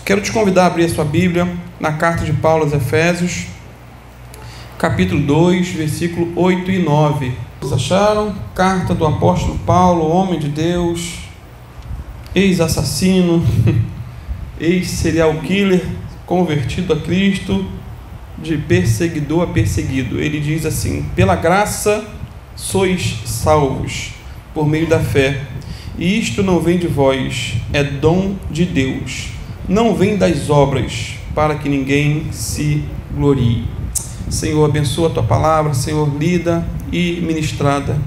Quero te convidar a abrir a sua Bíblia na carta de Paulo aos Efésios, capítulo 2, versículo 8 e 9. Vocês acharam? Carta do apóstolo Paulo, homem de Deus, ex-assassino, ex-serial killer, convertido a Cristo, de perseguidor a perseguido. Ele diz assim: pela graça sois salvos, por meio da fé. E isto não vem de vós, é dom de Deus. Não vem das obras, para que ninguém se glorie. Senhor, abençoa a Tua palavra, Senhor, lida e ministrada.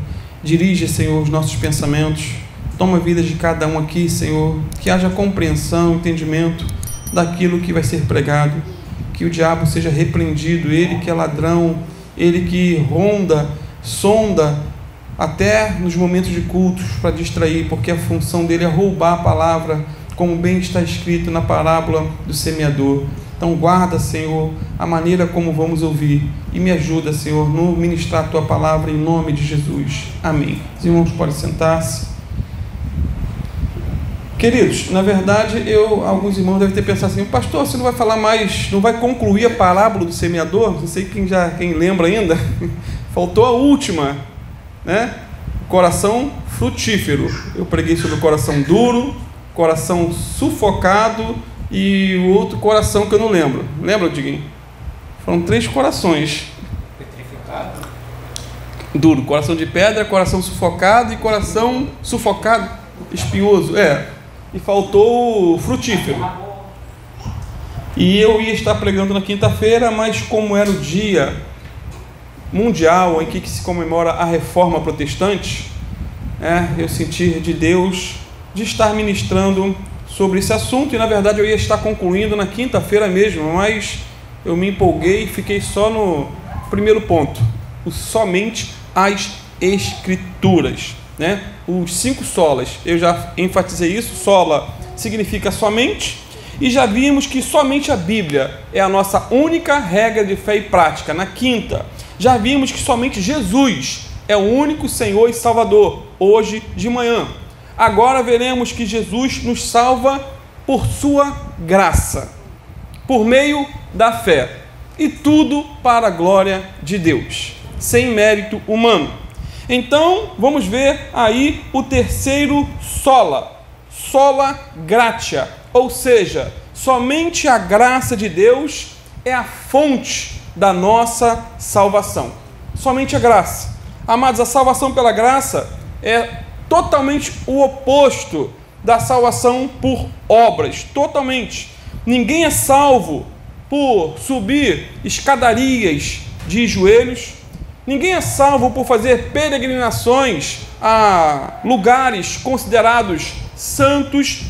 Dirige, Senhor, os nossos pensamentos. Toma a vida de cada um aqui, Senhor. Que haja compreensão, entendimento daquilo que vai ser pregado. Que o diabo seja repreendido, ele que é ladrão, ele que ronda, sonda, até nos momentos de cultos para distrair, porque a função dele é roubar a palavra, como bem está escrito na parábola do semeador. Então guarda, Senhor, a maneira como vamos ouvir e me ajuda, Senhor, no ministrar a Tua palavra em nome de Jesus. Amém. Os irmãos podem sentar-se. Queridos, na verdade, alguns irmãos devem ter pensado assim: pastor, você não vai falar mais, não vai concluir a parábola do semeador? Não sei quem lembra ainda. Faltou a última, né? Coração frutífero. Eu preguei sobre o coração duro, coração sufocado e o outro coração que eu não lembro. Lembra, Diguinho? Foram 3 corações. Petrificado. Duro, coração de pedra, coração sufocado e coração sufocado, espinhoso. E faltou o frutífero. E eu ia estar pregando na quinta-feira, mas como era o dia mundial em que se comemora a Reforma Protestante, eu senti de Deus de estar ministrando sobre esse assunto, e na verdade eu ia estar concluindo na quinta-feira mesmo, mas eu me empolguei e fiquei só no primeiro ponto, somente as Escrituras, os 5 solas. Eu já enfatizei isso. Sola significa somente, e já vimos que somente a Bíblia é a nossa única regra de fé e prática. Na quinta, já vimos que somente Jesus é o único Senhor e Salvador, hoje de manhã. Agora veremos que Jesus nos salva por sua graça, por meio da fé, e tudo para a glória de Deus, sem mérito humano. Então, vamos ver aí o terceiro sola gratia, ou seja, somente a graça de Deus é a fonte da nossa salvação. Somente a graça. Amados, a salvação pela graça é totalmente o oposto da salvação por obras, totalmente. Ninguém é salvo por subir escadarias de joelhos, ninguém é salvo por fazer peregrinações a lugares considerados santos,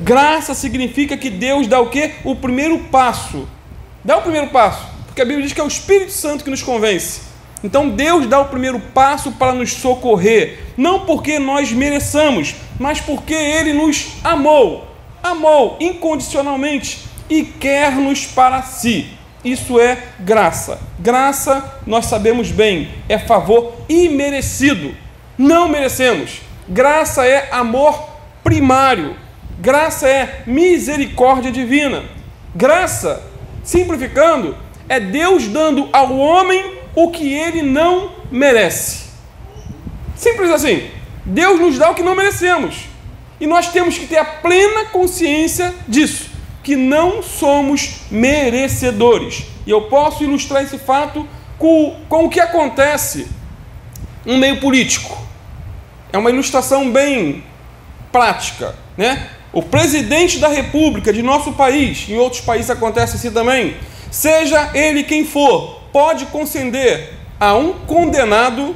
Graça significa que Deus dá o quê? O primeiro passo. Dá o primeiro passo, porque a Bíblia diz que é o Espírito Santo que nos convence. Então Deus dá o primeiro passo para nos socorrer, não porque nós mereçamos, mas porque Ele nos amou incondicionalmente e quer-nos para si. Isso é graça. Graça, nós sabemos bem, é favor imerecido. Não merecemos. Graça é amor primário. Graça é misericórdia divina. Graça, simplificando, é Deus dando ao homem o que ele não merece. Simples assim. Deus nos dá o que não merecemos. E nós temos que ter a plena consciência disso, que não somos merecedores. E eu posso ilustrar esse fato com o que acontece no meio político. É uma ilustração bem prática, O presidente da República de nosso país, em outros países acontece assim também, seja ele quem for, pode conceder a um condenado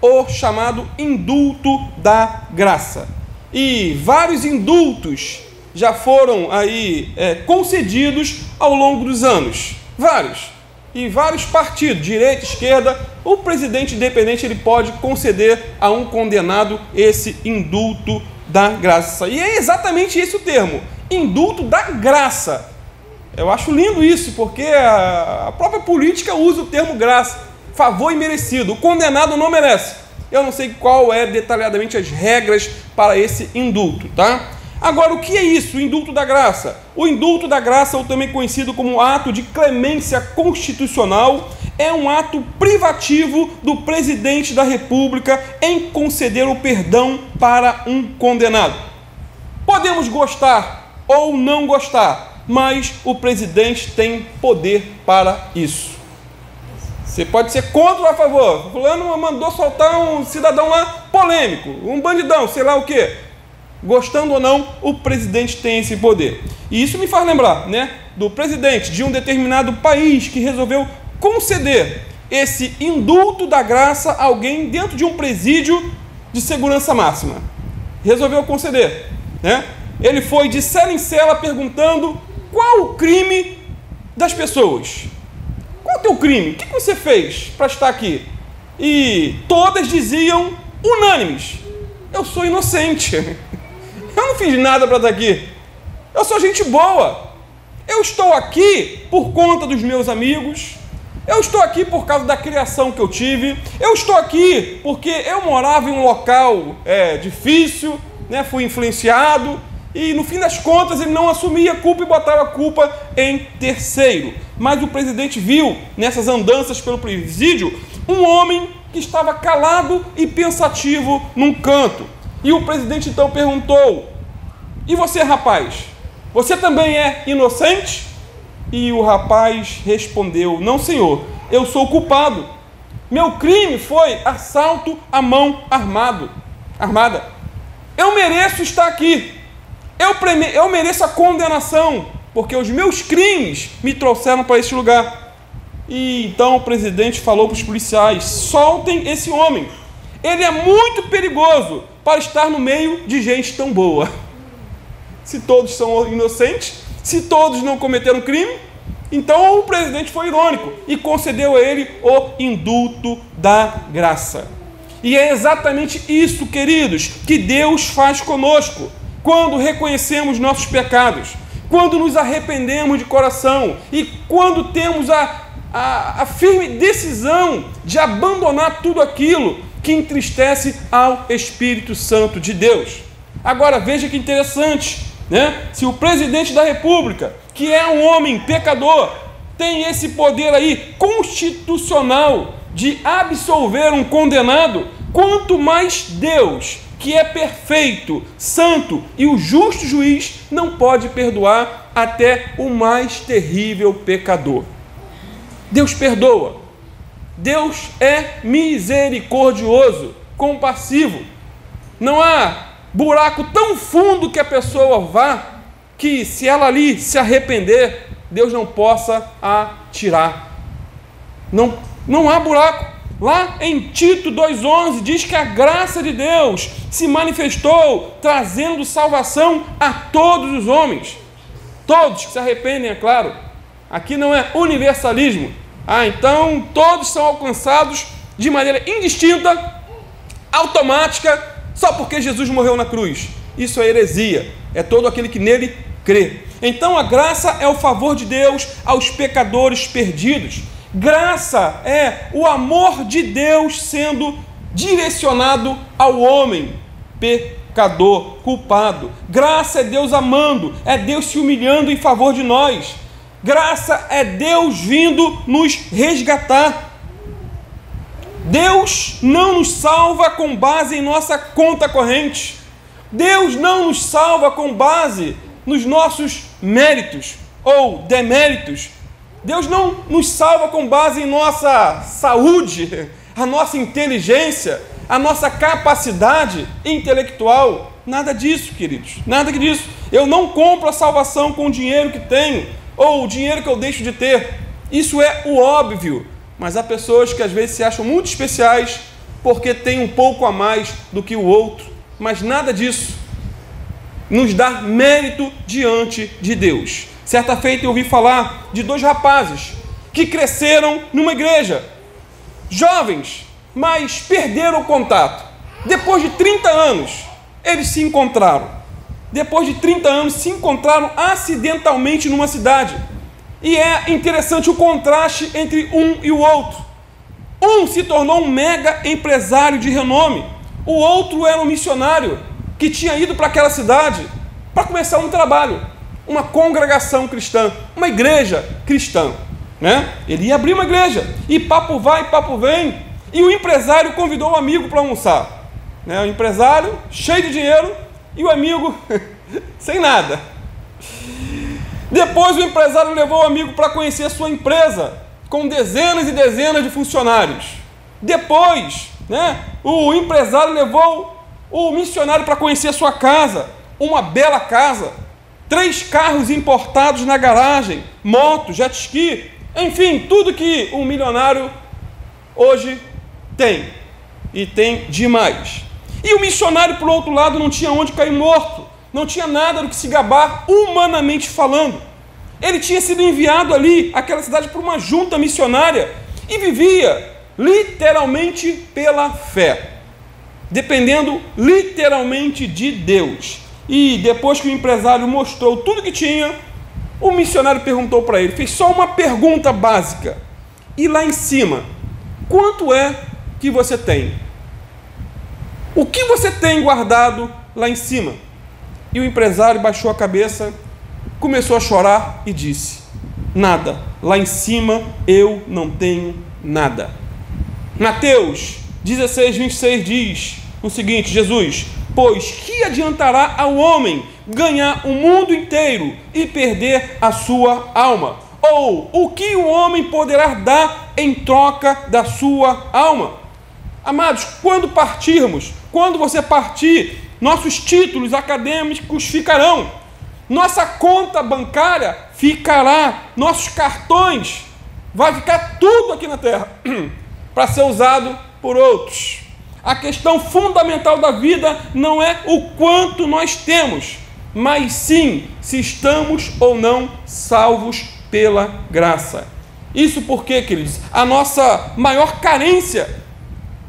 o chamado indulto da graça. E vários indultos já foram aí concedidos ao longo dos anos. Vários. E vários partidos, direita, esquerda, o presidente independente ele pode conceder a um condenado esse indulto da graça. E é exatamente esse o termo, indulto da graça. Eu acho lindo isso, porque a própria política usa o termo graça, favor imerecido. O condenado não merece. Eu não sei qual é detalhadamente as regras para esse indulto, tá? Agora, o que é isso, o indulto da graça? O indulto da graça, ou também conhecido como ato de clemência constitucional, é um ato privativo do presidente da República em conceder o perdão para um condenado. Podemos gostar ou não gostar, mas o presidente tem poder para isso. Você pode ser contra ou a favor. Fulano mandou soltar um cidadão lá polêmico, um bandidão, sei lá o quê. Gostando ou não, o presidente tem esse poder. E isso me faz lembrar, do presidente de um determinado país que resolveu conceder esse indulto da graça a alguém dentro de um presídio de segurança máxima. Resolveu conceder, Ele foi de cela em cela perguntando qual o crime das pessoas. Qual é o teu crime? O que você fez para estar aqui? E todas diziam, unânimes, eu sou inocente. Eu não fiz nada para estar aqui. Eu sou gente boa. Eu estou aqui por conta dos meus amigos. Eu estou aqui por causa da criação que eu tive. Eu estou aqui porque eu morava em um local difícil, fui influenciado. E no fim das contas ele não assumia a culpa e botava a culpa em terceiro. Mas o presidente viu nessas andanças pelo presídio um homem que estava calado e pensativo num canto. E o presidente então perguntou, e você, rapaz, você também é inocente? E o rapaz respondeu, não, senhor, eu sou culpado. Meu crime foi assalto à mão armada. Eu mereço estar aqui. Eu mereço a condenação, porque os meus crimes me trouxeram para esse lugar. E então o presidente falou para os policiais, soltem esse homem. Ele é muito perigoso para estar no meio de gente tão boa. Se todos são inocentes, se todos não cometeram crime, então o presidente foi irônico e concedeu a ele o indulto da graça. E é exatamente isso, queridos, que Deus faz conosco. Quando reconhecemos nossos pecados, quando nos arrependemos de coração e quando temos a firme decisão de abandonar tudo aquilo que entristece ao Espírito Santo de Deus. Agora veja que interessante, se o presidente da República, que é um homem pecador, tem esse poder aí constitucional de absolver um condenado, quanto mais Deus, que é perfeito, santo e o justo juiz, não pode perdoar até o mais terrível pecador. Deus perdoa. Deus é misericordioso, compassivo. Não há buraco tão fundo que a pessoa vá que, se ela ali se arrepender, Deus não possa a tirar. Não há buraco. Lá em Tito 2,11 diz que a graça de Deus se manifestou trazendo salvação a todos os homens. Todos que se arrependem, é claro. Aqui não é universalismo. Então todos são alcançados de maneira indistinta, automática, só porque Jesus morreu na cruz. Isso é heresia. É todo aquele que nele crê. Então a graça é o favor de Deus aos pecadores perdidos. Graça é o amor de Deus sendo direcionado ao homem pecador, culpado. Graça é Deus amando, é Deus se humilhando em favor de nós. Graça é Deus vindo nos resgatar. Deus não nos salva com base em nossa conta corrente. Deus não nos salva com base nos nossos méritos ou deméritos. Deus não nos salva com base em nossa saúde, a nossa inteligência, a nossa capacidade intelectual. Nada disso, queridos, nada disso. Eu não compro a salvação com o dinheiro que tenho ou o dinheiro que eu deixo de ter. Isso é o óbvio, mas há pessoas que às vezes se acham muito especiais porque têm um pouco a mais do que o outro, mas nada disso nos dá mérito diante de Deus. Certa feita eu ouvi falar de 2 rapazes que cresceram numa igreja, jovens, mas perderam o contato. Depois de 30 anos, eles se encontraram. Depois de 30 anos, se encontraram acidentalmente numa cidade. E é interessante o contraste entre um e o outro. Um se tornou um mega empresário de renome. O outro era um missionário que tinha ido para aquela cidade para começar um trabalho, uma congregação cristã, uma igreja cristã, né? Ele ia abrir uma igreja, e papo vai, papo vem, e o empresário convidou o amigo para almoçar, né? O empresário cheio de dinheiro e o amigo sem nada. Depois o empresário levou o amigo para conhecer a sua empresa, com dezenas e dezenas de funcionários. Depois, né, o empresário levou o missionário para conhecer a sua casa, uma bela casa, 3 carros importados na garagem, moto, jet ski, enfim, tudo que um milionário hoje tem, e tem demais. E o missionário, por outro lado, não tinha onde cair morto, não tinha nada do que se gabar humanamente falando. Ele tinha sido enviado ali, àquela cidade, por uma junta missionária, e vivia literalmente pela fé, dependendo literalmente de Deus. E depois que o empresário mostrou tudo que tinha, o missionário perguntou para ele, fez só uma pergunta básica: e lá em cima, quanto é que você tem? O que você tem guardado lá em cima? E o empresário baixou a cabeça, começou a chorar e disse: nada, lá em cima eu não tenho nada. Mateus 16:26 diz o seguinte: Jesus: pois que adiantará ao homem ganhar o mundo inteiro e perder a sua alma? Ou o que o homem poderá dar em troca da sua alma? Amados, quando partirmos, quando você partir, nossos títulos acadêmicos ficarão, nossa conta bancária ficará, nossos cartões, vai ficar tudo aqui na terra para ser usado por outros. A questão fundamental da vida não é o quanto nós temos, mas sim se estamos ou não salvos pela graça. Isso porque, queridos, a nossa maior carência,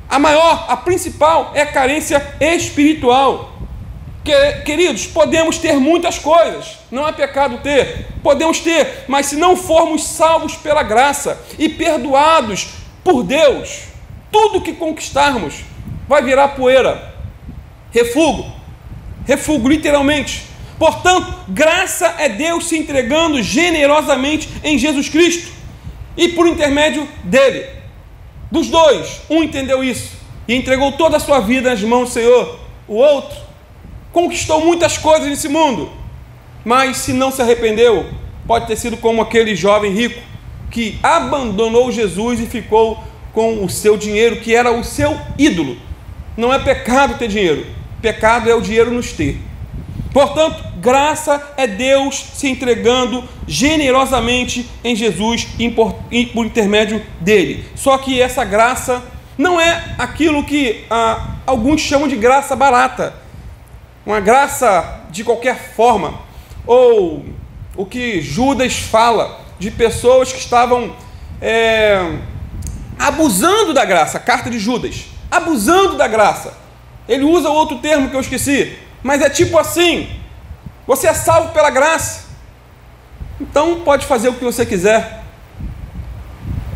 a principal é a carência espiritual. Queridos, podemos ter muitas coisas, não é pecado ter, podemos ter, mas se não formos salvos pela graça e perdoados por Deus, tudo que conquistarmos vai virar poeira, refúgio literalmente. Portanto, graça é Deus se entregando generosamente em Jesus Cristo, e por intermédio dele, dos dois, um entendeu isso e entregou toda a sua vida nas mãos do Senhor, o outro conquistou muitas coisas nesse mundo, mas se não se arrependeu, pode ter sido como aquele jovem rico que abandonou Jesus e ficou com o seu dinheiro, que era o seu ídolo. Não é pecado ter dinheiro, pecado é o dinheiro nos ter. Portanto, graça é Deus se entregando generosamente em Jesus e por intermédio dele. Só que essa graça não é aquilo que alguns chamam de graça barata, uma graça de qualquer forma, ou o que Judas fala de pessoas que estavam abusando da graça, a carta de Judas, abusando da graça. Ele usa outro termo que eu esqueci, mas é tipo assim: você é salvo pela graça, então pode fazer o que você quiser.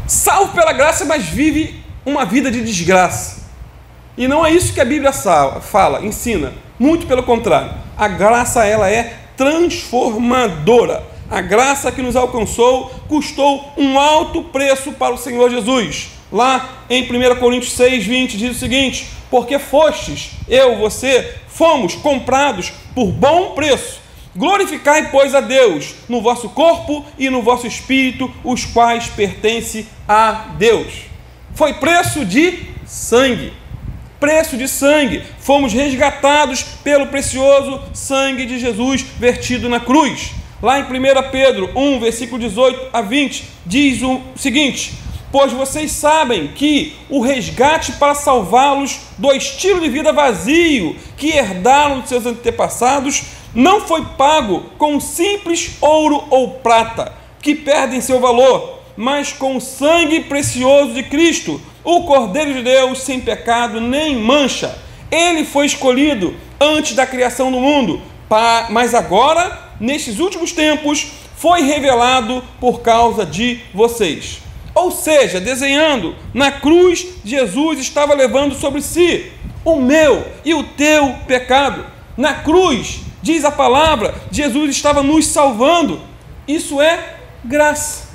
Salvo pela graça, mas vive uma vida de desgraça. E não é isso que a Bíblia fala, ensina. Muito pelo contrário. A graça, ela é transformadora. A graça que nos alcançou custou um alto preço para o Senhor Jesus. Lá em 1 Coríntios 6:20 diz o seguinte: porque fostes, você, fomos comprados por bom preço. Glorificai, pois, a Deus no vosso corpo e no vosso espírito, os quais pertencem a Deus. Foi preço de sangue. Preço de sangue. Fomos resgatados pelo precioso sangue de Jesus vertido na cruz. Lá em 1 Pedro 1, versículo 18 a 20, diz o seguinte: pois vocês sabem que o resgate para salvá-los do estilo de vida vazio que herdaram de seus antepassados não foi pago com simples ouro ou prata, que perdem seu valor, mas com o sangue precioso de Cristo, o Cordeiro de Deus, sem pecado nem mancha. Ele foi escolhido antes da criação do mundo, mas agora, nestes últimos tempos, foi revelado por causa de vocês. Ou seja, desenhando, na cruz, Jesus estava levando sobre si o meu e o teu pecado. Na cruz, diz a palavra, Jesus estava nos salvando. Isso é graça,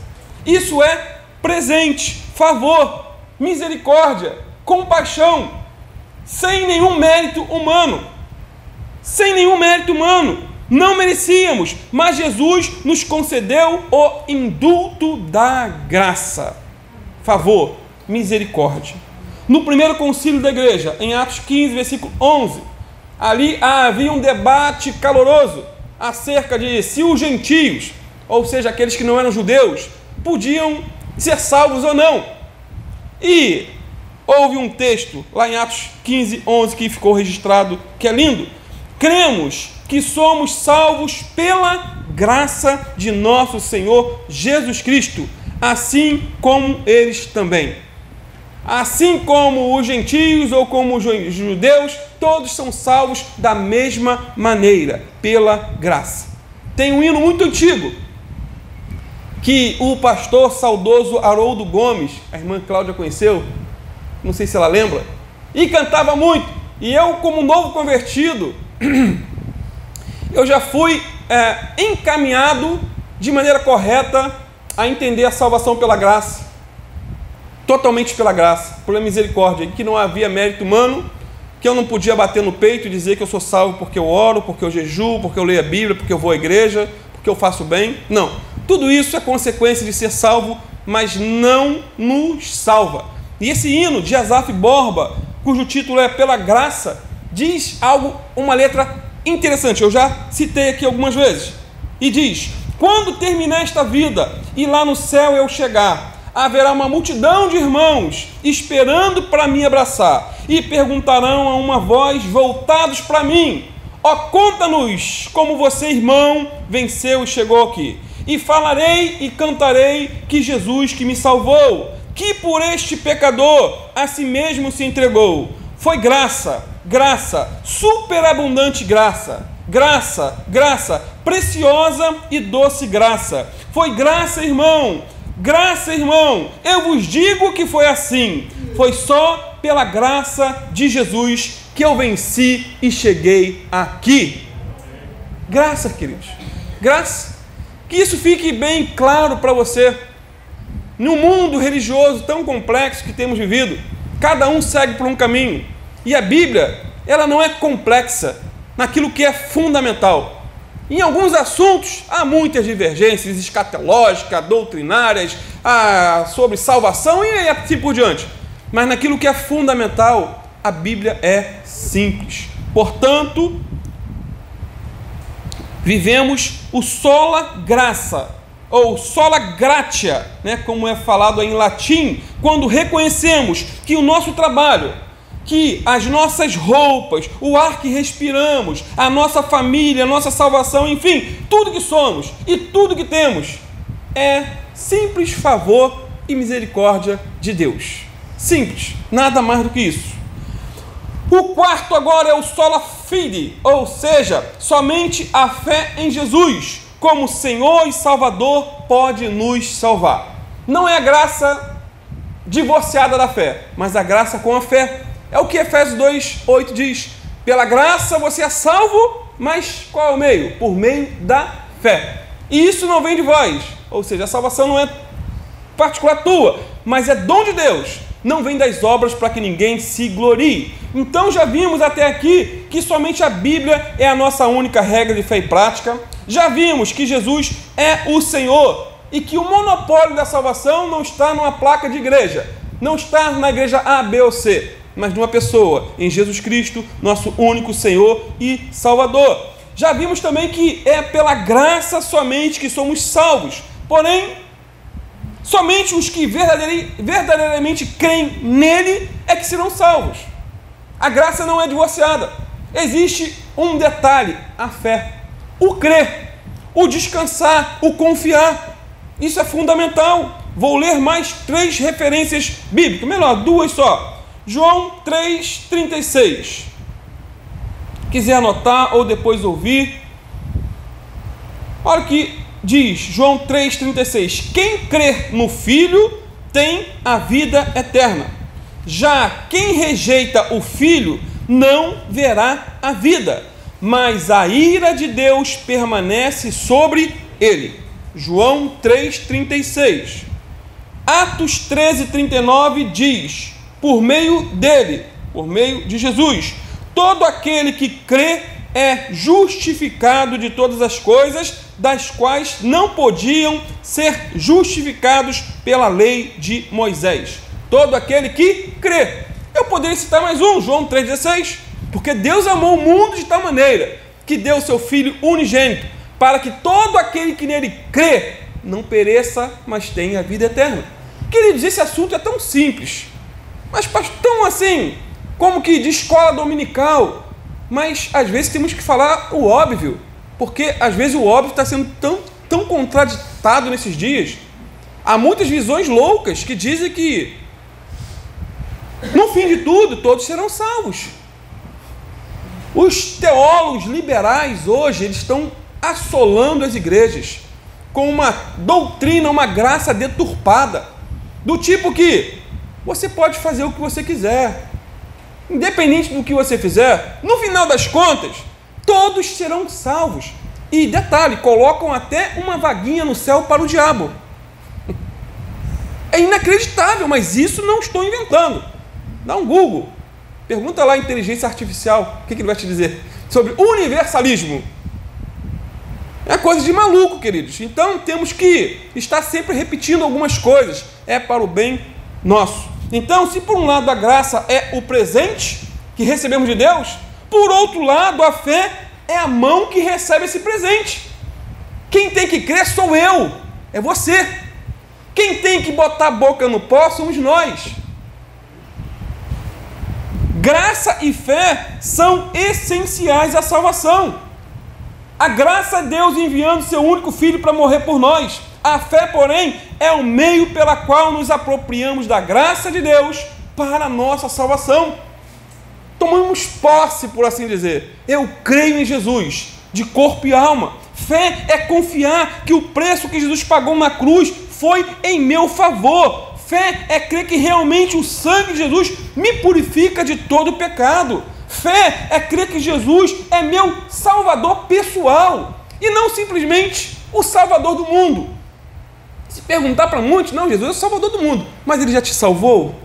isso é presente, favor, misericórdia, compaixão, sem nenhum mérito humano, sem nenhum mérito humano. Não merecíamos, mas Jesus nos concedeu o indulto da graça, favor, misericórdia. No primeiro concílio da igreja, em Atos 15, versículo 11, ali havia um debate caloroso acerca de se os gentios, ou seja, aqueles que não eram judeus, podiam ser salvos ou não. E houve um texto lá em Atos 15, 11 que ficou registrado, que é lindo. Cremos que somos salvos pela graça de nosso Senhor Jesus Cristo, assim como eles também. Assim como os gentios ou como os judeus, todos são salvos da mesma maneira, pela graça. Tem um hino muito antigo, que o pastor saudoso Haroldo Gomes, a irmã Cláudia conheceu, não sei se ela lembra, e cantava muito. E eu, como novo convertido, eu já fui encaminhado de maneira correta a entender a salvação pela graça, totalmente pela graça, pela misericórdia, que não havia mérito humano, que eu não podia bater no peito e dizer que eu sou salvo porque eu oro, porque eu jejuo, porque eu leio a Bíblia, porque eu vou à igreja, porque eu faço bem. Não, tudo isso é consequência de ser salvo, mas não nos salva. E esse hino de Asaf Borba, cujo título é Pela Graça, diz algo, uma letra interessante, eu já citei aqui algumas vezes, e diz: quando terminar esta vida e lá no céu eu chegar, haverá uma multidão de irmãos esperando para me abraçar, e perguntarão a uma voz voltados para mim: ó, conta-nos como você, irmão, venceu e chegou aqui. E falarei e cantarei que Jesus que me salvou, que por este pecador a si mesmo se entregou. Foi graça, graça, superabundante graça, graça, graça, preciosa e doce graça. Foi graça, irmão, eu vos digo que foi assim. Foi só pela graça de Jesus que eu venci e cheguei aqui. Graça, queridos, graça. Que isso fique bem claro para você. No mundo religioso tão complexo que temos vivido, cada um segue por um caminho. E a Bíblia, ela não é complexa naquilo que é fundamental. Em alguns assuntos há muitas divergências escatológicas, doutrinárias, sobre salvação e assim por diante. Mas naquilo que é fundamental, a Bíblia é simples. Portanto, vivemos o sola graça, ou sola gratia, né, como é falado em latim, quando reconhecemos que o nosso trabalho, que as nossas roupas, o ar que respiramos, a nossa família, a nossa salvação, enfim, tudo que somos e tudo que temos é simples favor e misericórdia de Deus. Simples, nada mais do que isso. O quarto agora é o sola fide, ou seja, somente a fé em Jesus como Senhor e Salvador pode nos salvar. Não é a graça divorciada da fé, mas a graça com a fé. É o que Efésios 2:8 diz: pela graça você é salvo, mas qual é o meio? Por meio da fé. E isso não vem de vós, ou seja, a salvação não é particular tua, mas é dom de Deus, não vem das obras para que ninguém se glorie. Então já vimos até aqui que somente a Bíblia é a nossa única regra de fé e prática. Já vimos que Jesus é o Senhor e que o monopólio da salvação não está numa placa de igreja, não está na igreja A, B ou C, mas numa pessoa, em Jesus Cristo, nosso único Senhor e Salvador. Já vimos também que é pela graça somente que somos salvos, porém, somente os que verdadeiramente creem nele é que serão salvos. A graça não é divorciada. Existe um detalhe: a fé, o crer, o descansar, o confiar. Isso é fundamental. Vou ler mais 3 referências bíblicas, melhor, 2 só. João 3,36. Quiser anotar ou depois ouvir. Olha o que diz João 3,36. Quem crer no Filho tem a vida eterna. Já quem rejeita o Filho não verá a vida, mas a ira de Deus permanece sobre ele. João 3,36. Atos 13,39 diz: por meio dele, por meio de Jesus, todo aquele que crê é justificado de todas as coisas das quais não podiam ser justificados pela lei de Moisés. Todo aquele que crê. Eu poderia citar mais um, João 3,16, porque Deus amou o mundo de tal maneira que deu o seu Filho unigênito, para que todo aquele que nele crê não pereça, mas tenha a vida eterna. Queridos, esse assunto é tão simples, mas tão assim, como que de escola dominical, mas às vezes temos que falar o óbvio, porque às vezes o óbvio está sendo tão contraditado nesses dias. Há muitas visões loucas que dizem que no fim de tudo todos serão salvos. Os teólogos liberais hoje, eles estão assolando as igrejas com uma doutrina, uma graça deturpada, do tipo que você pode fazer o que você quiser, independente do que você fizer, no final das contas, todos serão salvos. E detalhe, colocam até uma vaguinha no céu para o diabo. É inacreditável, mas isso não estou inventando. Dá um Google, pergunta lá a inteligência artificial, o que ele vai te dizer sobre universalismo. É coisa de maluco, queridos. Então temos que estar sempre repetindo algumas coisas, é para o bem nosso. Então, se por um lado a graça é o presente que recebemos de Deus, por outro lado a fé é a mão que recebe esse presente. Quem tem que crer sou eu, é você. Quem tem que botar a boca no pó somos nós. Graça e fé são essenciais à salvação. A graça é Deus enviando seu único Filho para morrer por nós. A fé, porém, é o meio pela qual nos apropriamos da graça de Deus para a nossa salvação. Tomamos posse, por assim dizer. Eu creio em Jesus, de corpo e alma. Fé é confiar que o preço que Jesus pagou na cruz foi em meu favor. Fé é crer que realmente o sangue de Jesus me purifica de todo pecado. Fé é crer que Jesus é meu salvador pessoal e não simplesmente o salvador do mundo. Se perguntar para muitos, não, Jesus é o salvador do mundo, mas ele já te salvou?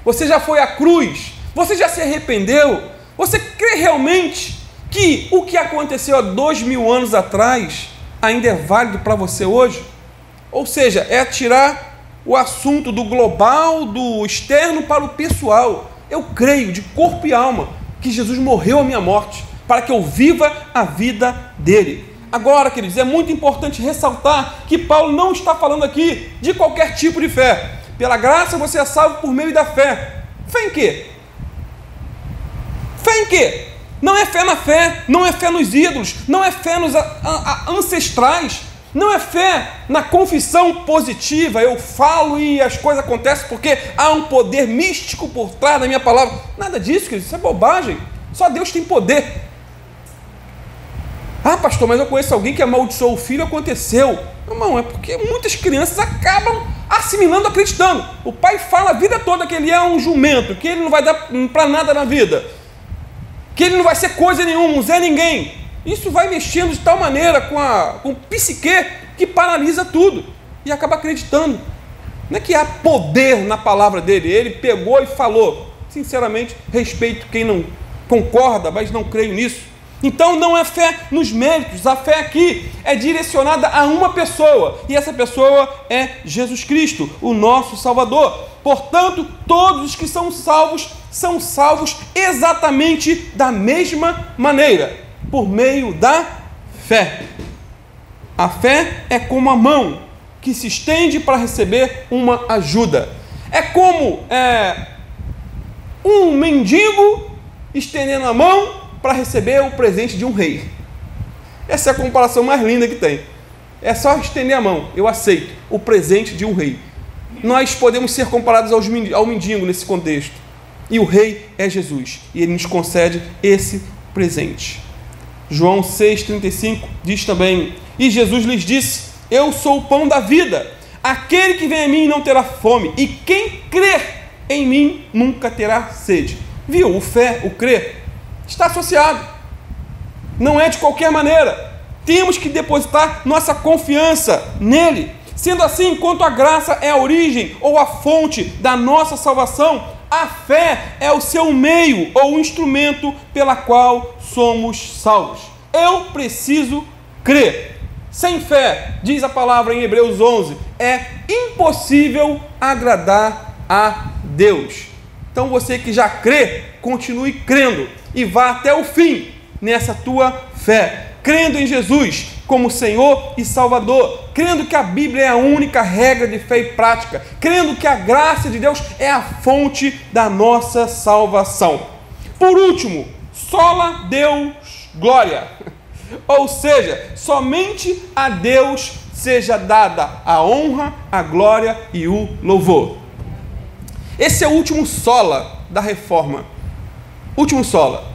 Você já foi à cruz? Você já se arrependeu? Você crê realmente que o que aconteceu há 2000 anos atrás ainda é válido para você hoje? Ou seja, é tirar o assunto do global, do externo para o pessoal. Eu creio de corpo e alma que Jesus morreu a minha morte para que eu viva a vida dele. Agora, queridos, é muito importante ressaltar que Paulo não está falando aqui de qualquer tipo de fé. Pela graça você é salvo por meio da fé. Fé em quê? Fé em quê? Não é fé na fé, não é fé nos ídolos, não é fé nos ancestrais, não é fé na confissão positiva, eu falo e as coisas acontecem porque há um poder místico por trás da minha palavra. Nada disso, querido, isso é bobagem. Só Deus tem poder. Ah, pastor, mas eu conheço alguém que amaldiçoou o filho, aconteceu. Não, é porque muitas crianças acabam assimilando, acreditando. O pai fala a vida toda que ele é um jumento, que ele não vai dar para nada na vida, que ele não vai ser coisa nenhuma, um Zé Ninguém. Isso vai mexendo de tal maneira com o psique que paralisa tudo e acaba acreditando. Não é que há poder na palavra dele, ele pegou e falou. Sinceramente, respeito quem não concorda, mas não creio nisso. Então não é fé nos méritos, a fé aqui é direcionada a uma pessoa, e essa pessoa é Jesus Cristo, o nosso Salvador. Portanto, todos os que são salvos exatamente da mesma maneira, por meio da fé. A fé é como a mão que se estende para receber uma ajuda. É como um mendigo estendendo a mão para receber o presente de um rei. Essa é a comparação mais linda que tem. É só estender a mão, eu aceito o presente de um rei. Nós podemos ser comparados ao mendigo nesse contexto. E o rei é Jesus, e ele nos concede esse presente. João 6,35 diz também: e Jesus lhes disse: eu sou o pão da vida, aquele que vem a mim não terá fome, e quem crer em mim nunca terá sede. Viu? O crer está associado. não é de qualquer maneira. Temos que depositar nossa confiança nele. Sendo assim, enquanto a graça é a origem ou a fonte da nossa salvação, a fé é o seu meio ou o instrumento pela qual somos salvos. Eu preciso crer. Sem fé, diz a palavra em Hebreus 11, é impossível agradar a Deus. Então você que já crê, continue crendo e vá até o fim nessa tua fé, crendo em Jesus como Senhor e Salvador, crendo que a Bíblia é a única regra de fé e prática, crendo que a graça de Deus é a fonte da nossa salvação. Por último, sola Deus glória, ou seja, somente a Deus seja dada a honra, a glória e o louvor. Esse é o último sola da reforma, último sola.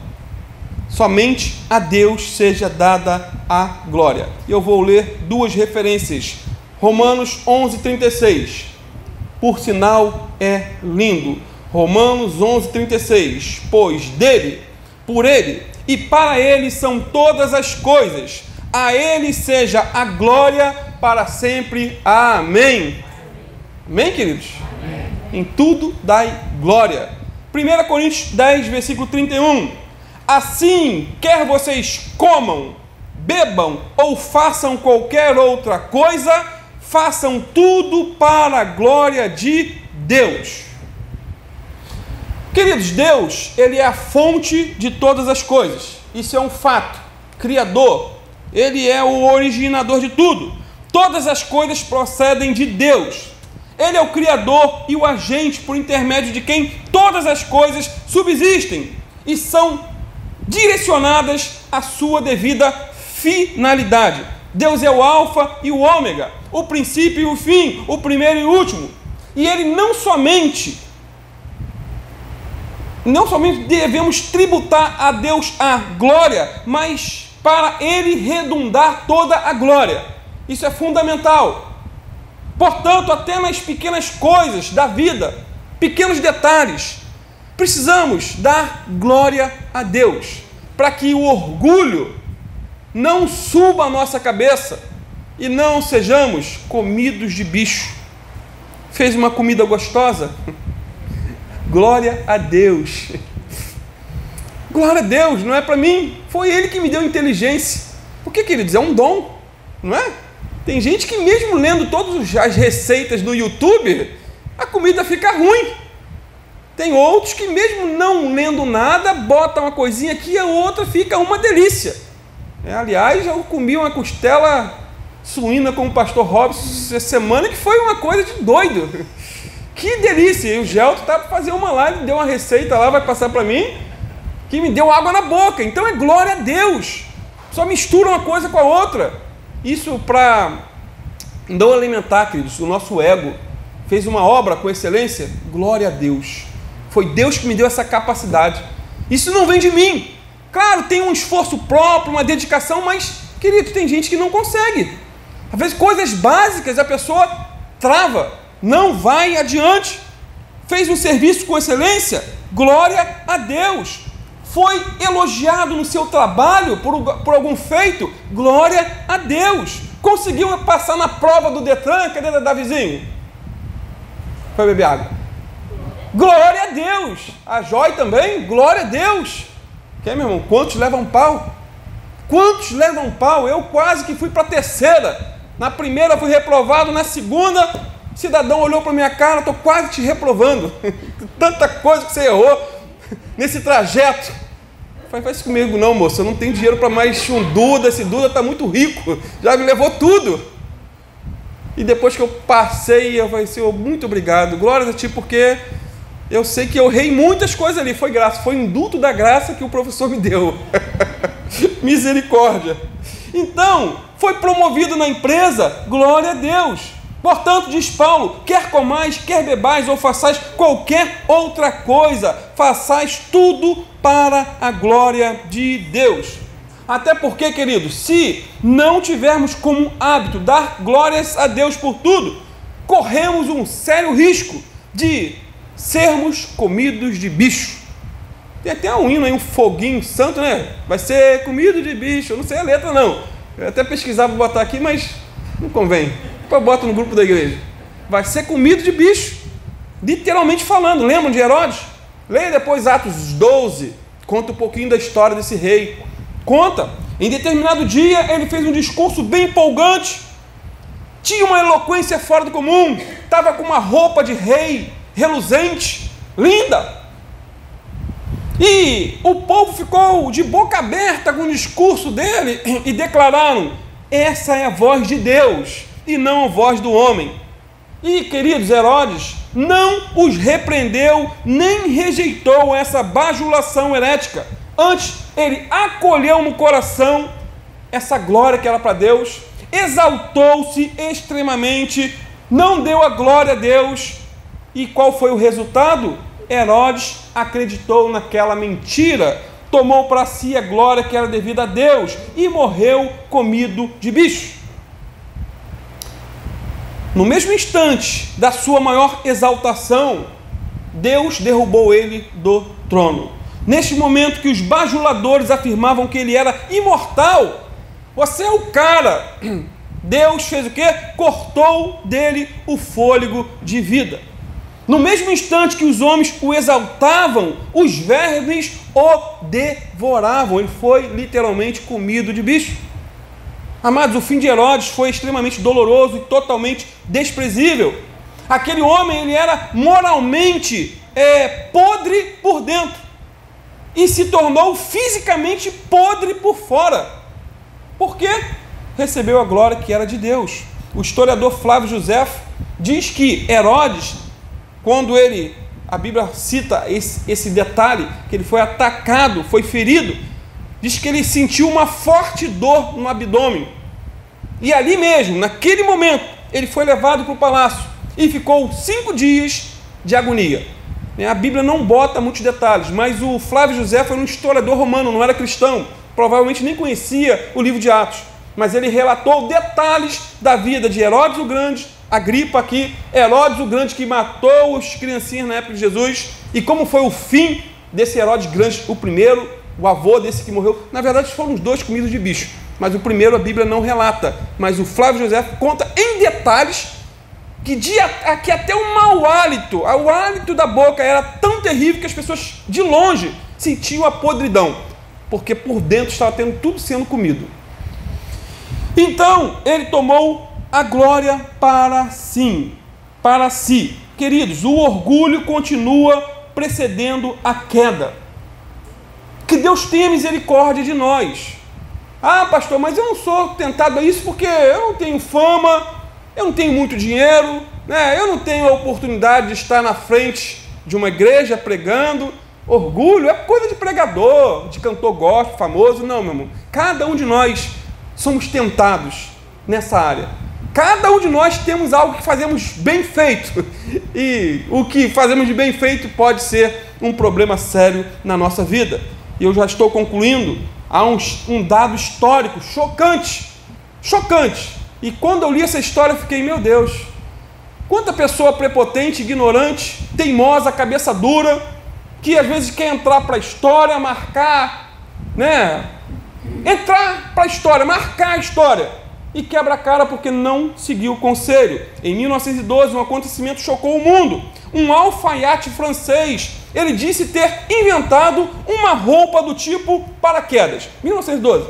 Somente a Deus seja dada a glória. E eu vou ler duas referências. Romanos 11:36. Por sinal é lindo. Romanos 11:36. Pois dele, por ele e para ele são todas as coisas. A ele seja a glória para sempre. Amém. Amém, queridos? Amém. Em tudo dai glória. 1 Coríntios 10, versículo 31. Assim, quer vocês comam, bebam ou façam qualquer outra coisa, façam tudo para a glória de Deus. Queridos, Deus, Ele é a fonte de todas as coisas. Isso é um fato. Criador, Ele é o originador de tudo. Todas as coisas procedem de Deus. Ele é o Criador e o agente por intermédio de quem todas as coisas subsistem e são direcionadas à sua devida finalidade. Deus é o alfa e o ômega, o princípio e o fim, o primeiro e o último. E Ele não somente devemos tributar a Deus a glória, mas para Ele redundar toda a glória. Isso é fundamental. Portanto, até nas pequenas coisas da vida, pequenos detalhes, precisamos dar glória a Deus, para que o orgulho não suba a nossa cabeça e não sejamos comidos de bicho. Fez uma comida gostosa? Glória a Deus. Glória a Deus, não é para mim, foi Ele que me deu inteligência. Porque, queridos, é um dom, não é? Tem gente que mesmo lendo todas as receitas no YouTube, a comida fica ruim. Tem outros que mesmo não lendo nada, botam uma coisinha aqui e a outra fica uma delícia. Aliás, eu comi uma costela suína com o pastor Robson essa semana, que foi uma coisa de doido. Que delícia! E o Gelto está para fazer uma live, deu uma receita lá, vai passar para mim, que me deu água na boca. Então é glória a Deus. Só mistura uma coisa com a outra. Isso para não alimentar, queridos, o nosso ego. Fez uma obra com excelência? Glória a Deus. Foi Deus que me deu essa capacidade. Isso não vem de mim. Claro, tem um esforço próprio, uma dedicação, mas, querido, tem gente que não consegue. Às vezes, coisas básicas, a pessoa trava, não vai adiante. Fez um serviço com excelência? Glória a Deus. Foi elogiado no seu trabalho por algum feito? Glória a Deus. Conseguiu passar na prova do Detran? Cadê Davizinho? Foi beber água. Glória a Deus. A Joy também? Glória a Deus. Quer, meu irmão? Quantos levam pau? Quantos levam pau? Eu quase que fui para a terceira. Na primeira fui reprovado, na segunda, o cidadão olhou para minha cara, estou quase te reprovando. Tanta coisa que você errou nesse trajeto. Faz isso comigo não, moça, eu não tenho dinheiro para mais um Duda, esse Duda está muito rico, já me levou tudo. E depois que eu passei, eu falei, Senhor, muito obrigado, glórias a Ti, porque eu sei que eu errei muitas coisas ali, foi graça, foi um indulto da graça que o professor me deu. Misericórdia. Então, foi promovido na empresa, glória a Deus. Portanto, diz Paulo, quer comais, quer bebais ou façais qualquer outra coisa, façais tudo para a glória de Deus. Até porque, queridos, se não tivermos como hábito dar glórias a Deus por tudo, corremos um sério risco de sermos comidos de bicho. Tem até um hino aí, um foguinho santo, né? Vai ser comido de bicho. Eu não sei a letra, não. Eu até pesquisava para botar aqui, mas não convém. Depois eu boto no grupo da igreja. Vai ser comido de bicho. Literalmente falando. Lembram de Herodes? Leia depois Atos 12. Conta um pouquinho da história desse rei. Conta. Em determinado dia, ele fez um discurso bem empolgante. Tinha uma eloquência fora do comum. Estava com uma roupa de rei reluzente, linda. E o povo ficou de boca aberta com o discurso dele e declararam: essa é a voz de Deus e não a voz do homem. E, queridos, Herodes não os repreendeu nem rejeitou essa bajulação herética. Antes, ele acolheu no coração essa glória que era para Deus, exaltou-se extremamente, não deu a glória a Deus. E qual foi o resultado? Herodes acreditou naquela mentira, tomou para si a glória que era devida a Deus e morreu comido de bicho. No mesmo instante da sua maior exaltação, Deus derrubou ele do trono. Neste momento que os bajuladores afirmavam que ele era imortal, você é o cara, Deus fez o quê? Cortou dele o fôlego de vida. No mesmo instante que os homens o exaltavam, os vermes o devoravam. Ele foi literalmente comido de bicho. Amados, o fim de Herodes foi extremamente doloroso e totalmente desprezível. Aquele homem, ele era moralmente podre por dentro e se tornou fisicamente podre por fora. Por quê? Recebeu a glória que era de Deus. O historiador Flávio Josefo diz que Herodes, quando a Bíblia cita esse detalhe, que ele foi atacado, foi ferido, diz que ele sentiu uma forte dor no abdômen. E ali mesmo, naquele momento, ele foi levado para o palácio e ficou 5 dias de agonia. A Bíblia não bota muitos detalhes, mas o Flávio Josefo era um historiador romano, não era cristão, provavelmente nem conhecia o livro de Atos, mas ele relatou detalhes da vida de Herodes o Grande, Agripa aqui, Herodes o Grande que matou os criancinhas na época de Jesus, e como foi o fim desse Herodes Grande, o primeiro, o avô desse que morreu. Na verdade foram os dois comidos de bicho, mas o primeiro a Bíblia não relata, mas o Flávio José conta em detalhes que até o mau hálito, o hálito da boca era tão terrível que as pessoas de longe sentiam a podridão, porque por dentro estava tendo tudo sendo comido. Então ele tomou a glória para si. Queridos, o orgulho continua precedendo a queda. Que Deus tenha misericórdia de nós. Ah, pastor, mas eu não sou tentado a isso porque eu não tenho fama, eu não tenho muito dinheiro, né? Eu não tenho a oportunidade de estar na frente de uma igreja pregando. Orgulho é coisa de pregador, de cantor gospel famoso. Não, meu irmão. Cada um de nós somos tentados nessa área. Cada um de nós temos algo que fazemos bem feito. E o que fazemos de bem feito pode ser um problema sério na nossa vida. E eu já estou concluindo. Há um dado histórico chocante. E quando eu li essa história, eu fiquei, meu Deus, quanta pessoa prepotente, ignorante, teimosa, cabeça dura, que às vezes quer entrar para a história, marcar, né? Entrar para a história, marcar a história, e quebra a cara porque não seguiu o conselho. Em 1912, um acontecimento chocou o mundo. Um alfaiate francês, ele disse ter inventado uma roupa do tipo paraquedas. 1912.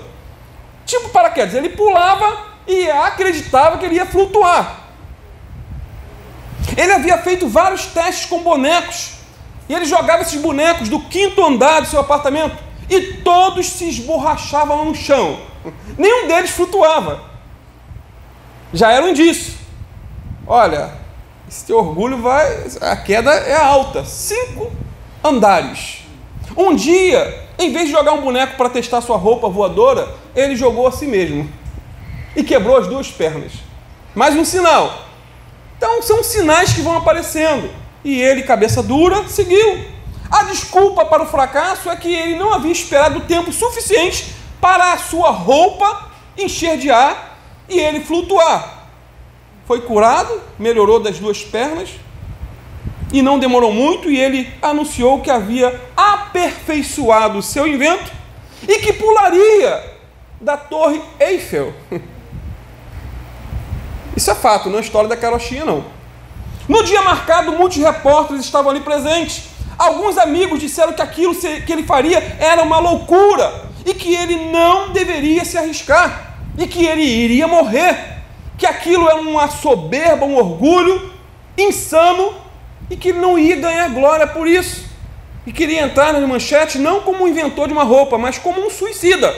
Tipo paraquedas. Ele pulava e acreditava que ele ia flutuar. Ele havia feito vários testes com bonecos. E ele jogava esses bonecos do 5º andar do seu apartamento. E todos se esborrachavam no chão. Nenhum deles flutuava. Já era um indício. Olha, esse teu orgulho a queda é alta. 5 andares. Um dia, em vez de jogar um boneco para testar sua roupa voadora, ele jogou a si mesmo. E quebrou as 2 pernas. Mais um sinal. Então, são sinais que vão aparecendo. E ele, cabeça dura, seguiu. A desculpa para o fracasso é que ele não havia esperado tempo suficiente para a sua roupa encher de ar e ele flutuar. Foi curado, melhorou das 2 pernas E não demorou muito e ele anunciou que havia aperfeiçoado o seu invento e que pularia da Torre Eiffel. Isso é fato, não é história da carochinha, não. No dia marcado, muitos repórteres estavam ali presentes. Alguns amigos disseram que aquilo que ele faria era uma loucura e que ele não deveria se arriscar e que ele iria morrer, que aquilo era uma soberba, um orgulho insano e que ele não ia ganhar glória por isso. E queria entrar nas manchetes não como um inventor de uma roupa, mas como um suicida.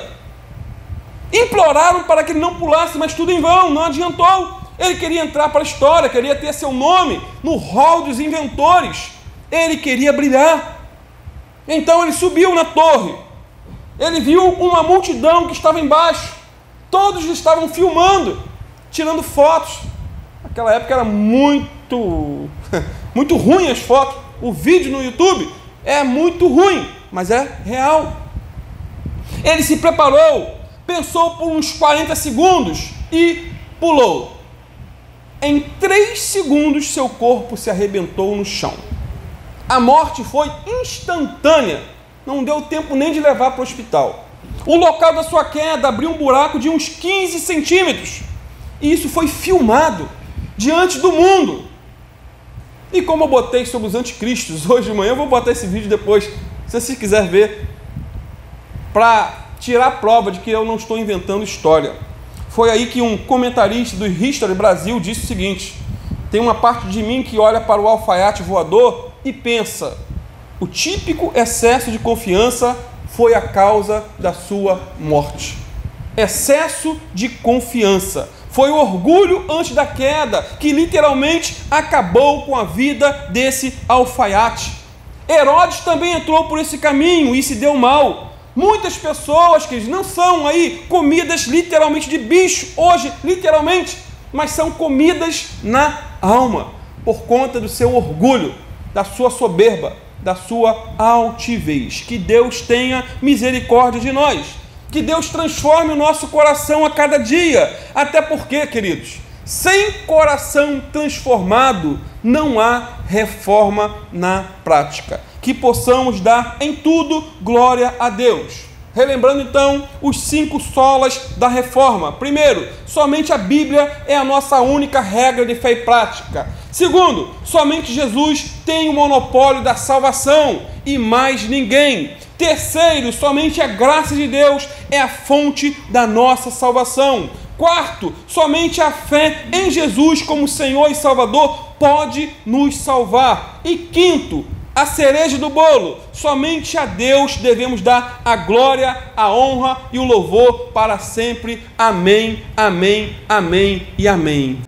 Imploraram para que ele não pulasse, mas tudo em vão, não adiantou. Ele queria entrar para a história, queria ter seu nome no hall dos inventores. Ele queria brilhar. Então ele subiu na torre. Ele viu uma multidão que estava embaixo. Todos estavam filmando, tirando fotos. Naquela época era muito ruim as fotos. O vídeo no YouTube é muito ruim, mas é real. Ele se preparou, pensou por uns 40 segundos e pulou. Em 3 segundos, seu corpo se arrebentou no chão. A morte foi instantânea, não deu tempo nem de levar para o hospital. O local da sua queda abriu um buraco de uns 15 centímetros. E isso foi filmado diante do mundo. E como eu botei sobre os anticristos hoje de manhã, eu vou botar esse vídeo depois, se você quiser ver, para tirar a prova de que eu não estou inventando história. Foi aí que um comentarista do History Brasil disse o seguinte: tem uma parte de mim que olha para o alfaiate voador e pensa, o típico excesso de confiança foi a causa da sua morte. Excesso de confiança. Foi o orgulho antes da queda que literalmente acabou com a vida desse alfaiate. Herodes também entrou por esse caminho e se deu mal. Muitas pessoas que não são aí comidas literalmente de bicho, hoje literalmente, mas são comidas na alma, por conta do seu orgulho, da sua soberba, da sua altivez. Que Deus tenha misericórdia de nós. Que Deus transforme o nosso coração a cada dia. Até porque, queridos, sem coração transformado, não há reforma na prática. Que possamos dar em tudo glória a Deus. Relembrando então os 5 solas da reforma. Primeiro, somente a Bíblia é a nossa única regra de fé e prática. Segundo, somente Jesus tem o monopólio da salvação e mais ninguém. Terceiro, somente a graça de Deus é a fonte da nossa salvação. Quarto, somente a fé em Jesus como Senhor e Salvador pode nos salvar. E quinto, a cereja do bolo, somente a Deus devemos dar a glória, a honra e o louvor para sempre. Amém, amém, amém e amém.